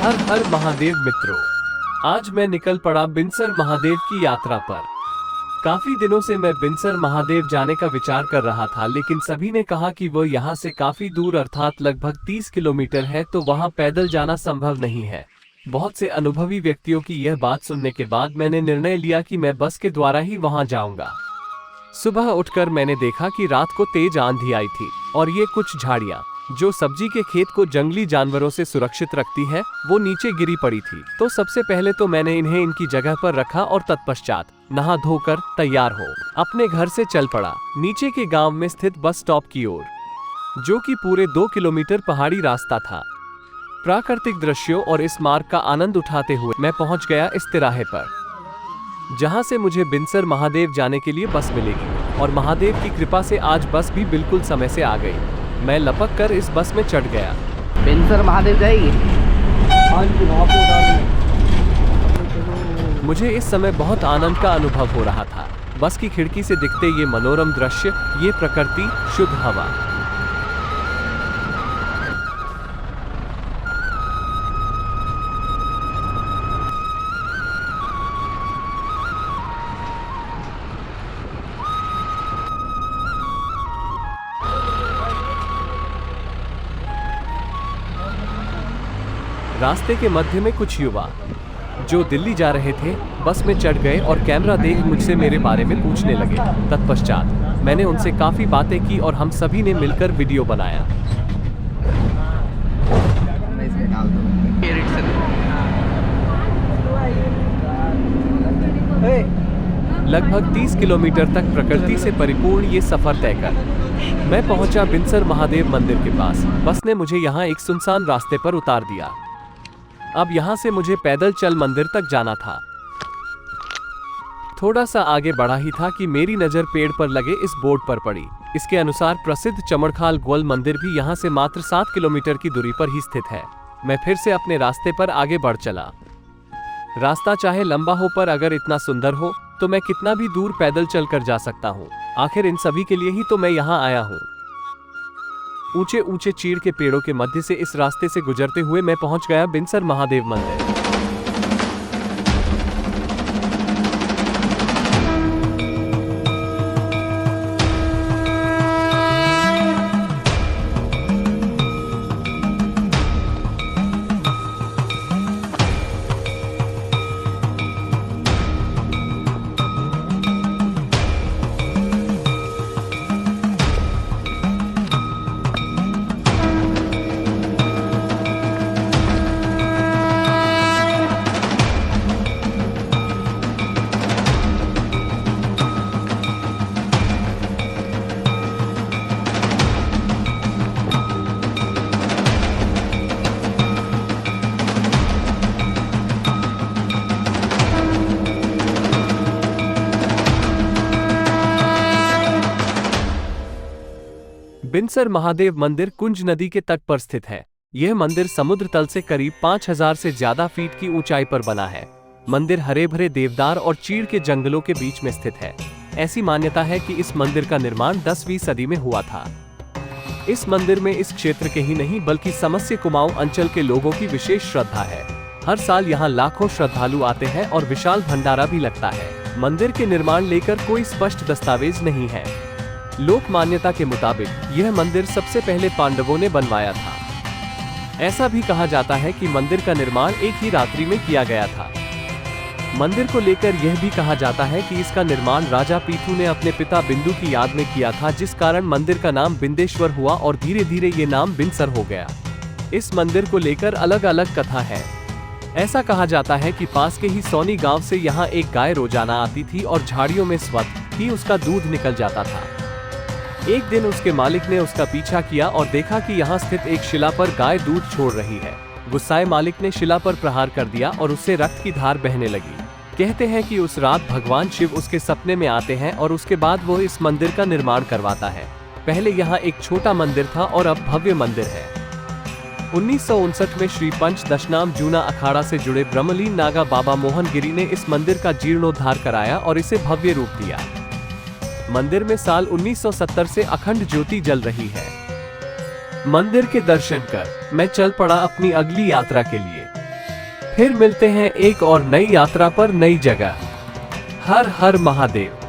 हर हर महादेव मित्रों, आज मैं निकल पड़ा बिनसर महादेव की यात्रा पर। काफी दिनों से मैं बिनसर महादेव जाने का विचार कर रहा था, लेकिन सभी ने कहा कि वो यहाँ से काफी दूर अर्थात लगभग 30 किलोमीटर है, तो वहाँ पैदल जाना संभव नहीं है। बहुत से अनुभवी व्यक्तियों की यह बात सुनने के बाद मैंने निर्णय लिया कि मैं बस के द्वारा ही वहाँ जाऊंगा। सुबह उठकर मैंने देखा कि रात को तेज आंधी आई थी और ये कुछ झाड़ियाँ जो सब्जी के खेत को जंगली जानवरों से सुरक्षित रखती है, वो नीचे गिरी पड़ी थी। तो सबसे पहले तो मैंने इन्हें इनकी जगह पर रखा और तत्पश्चात नहा धोकर तैयार हो अपने घर से चल पड़ा नीचे के गांव में स्थित बस स्टॉप की ओर, जो कि पूरे 2 किलोमीटर पहाड़ी रास्ता था। प्राकृतिक दृश्यों और इस मार्ग का आनंद उठाते हुए मैं पहुंच गया इस तिराहे पर, जहां से मुझे बिनसर महादेव जाने के लिए बस मिलेगी। और महादेव की कृपा से आज बस भी बिल्कुल समय से आ गई। मैं लपक कर इस बस में चढ़ गया। बिनसर महादेव जाएगी। मुझे इस समय बहुत आनंद का अनुभव हो रहा था। बस की खिड़की से दिखते ये मनोरम दृश्य, ये प्रकृति, शुद्ध हवा। रास्ते के मध्य में कुछ युवा जो दिल्ली जा रहे थे बस में चढ़ गए और कैमरा देख मुझसे मेरे बारे में पूछने लगे। तत्पश्चात मैंने उनसे काफी बातें की और हम सभी ने मिलकर वीडियो बनाया। लगभग 30 किलोमीटर तक प्रकृति से परिपूर्ण ये सफर तय कर मैं पहुंचा बिनसर महादेव मंदिर के पास। बस ने मुझे यहाँ एक सुनसान रास्ते पर उतार दिया। अब यहाँ से मुझे पैदल चल मंदिर तक जाना था। थोड़ा सा आगे बढ़ा ही था कि मेरी नजर पेड़ पर लगे इस बोर्ड पर पड़ी। इसके अनुसार प्रसिद्ध चमड़खाल गोल मंदिर भी यहाँ से मात्र 7 किलोमीटर की दूरी पर ही स्थित है। मैं फिर से अपने रास्ते पर आगे बढ़ चला। रास्ता चाहे लंबा हो, पर अगर इतना सुंदर हो तो मैं कितना भी दूर पैदल चल कर जा सकता हूँ। आखिर इन सभी के लिए ही तो मैं यहाँ आया हूँ। ऊंचे ऊंचे चीड़ के पेड़ों के मध्य से इस रास्ते से गुजरते हुए मैं पहुंच गया बिनसर महादेव मंदिर। बिनसर महादेव मंदिर कुंज नदी के तट पर स्थित है। यह मंदिर समुद्र तल से करीब 5000 से ज्यादा फीट की ऊंचाई पर बना है। मंदिर हरे भरे देवदार और चीड़ के जंगलों के बीच में स्थित है। ऐसी मान्यता है कि इस मंदिर का निर्माण 10वीं सदी में हुआ था। इस मंदिर में इस क्षेत्र के ही नहीं बल्कि समस्त कुमाऊं अंचल के लोगों की विशेष श्रद्धा है। हर साल यहाँ लाखों श्रद्धालु आते हैं और विशाल भंडारा भी लगता है। मंदिर के निर्माण लेकर कोई स्पष्ट दस्तावेज नहीं है। लोक मान्यता के मुताबिक यह मंदिर सबसे पहले पांडवों ने बनवाया था। ऐसा भी कहा जाता है कि मंदिर का निर्माण एक ही रात्रि में किया गया था। मंदिर को लेकर यह भी कहा जाता है कि इसका निर्माण राजा पीथू ने अपने पिता बिंदु की याद में किया था, जिस कारण मंदिर का नाम बिंदेश्वर हुआ और धीरे धीरे ये नाम बिनसर हो गया। इस मंदिर को लेकर अलग अलग कथा है। ऐसा कहा जाता है कि पास के ही सोनी गांव से यहाँ एक गाय रोजाना आती थी और झाड़ियों में स्वतः ही उसका दूध निकल जाता था। एक दिन उसके मालिक ने उसका पीछा किया और देखा कि यहाँ स्थित एक शिला पर गाय दूध छोड़ रही है। गुस्साए मालिक ने शिला पर प्रहार कर दिया और उससे रक्त की धार बहने लगी। कहते हैं कि उस रात भगवान शिव उसके सपने में आते हैं और उसके बाद वो इस मंदिर का निर्माण करवाता है। पहले यहाँ एक छोटा मंदिर था और अब भव्य मंदिर है। 1959 में श्री पंच दशनाम जूना अखाड़ा से जुड़े ब्रह्मलीन नागा बाबा मोहन गिरी ने इस मंदिर का जीर्णोद्धार कराया और इसे भव्य रूप दिया। मंदिर में साल 1970 से अखंड ज्योति जल रही है। मंदिर के दर्शन कर मैं चल पड़ा अपनी अगली यात्रा के लिए। फिर मिलते हैं एक और नई यात्रा पर, नई जगह। हर हर महादेव।